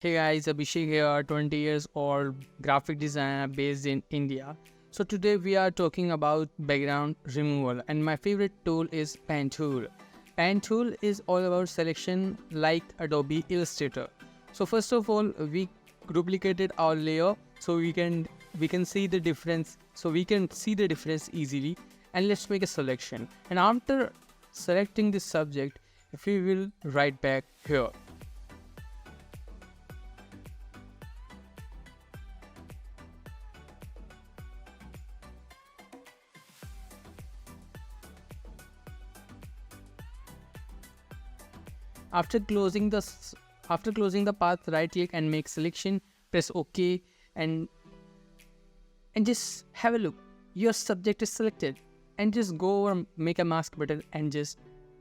Hey guys, Abhishek here, 20 years old graphic designer based in India. So today we are talking about background removal and my favorite tool is pen tool. Pen tool is all about selection like Adobe Illustrator. So first of all, we duplicated our layer so we can see the difference easily, and let's make a selection. And after selecting this subject, if we will write back here. After closing the path, right click and make selection, press OK, and just have a look. Your subject is selected, and just go over, make a mask button and just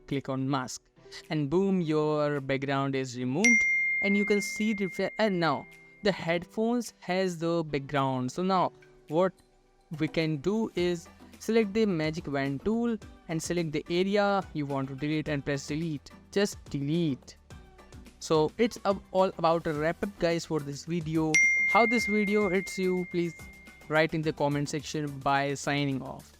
click on mask, and boom, your background is removed and you can see different. And now the headphones has the background. So now what we can do is select the magic wand tool and select the area you want to delete and press delete. Just delete. So it's all about a wrap up, guys, for this video. How this video hits you, please write in the comment section by signing off.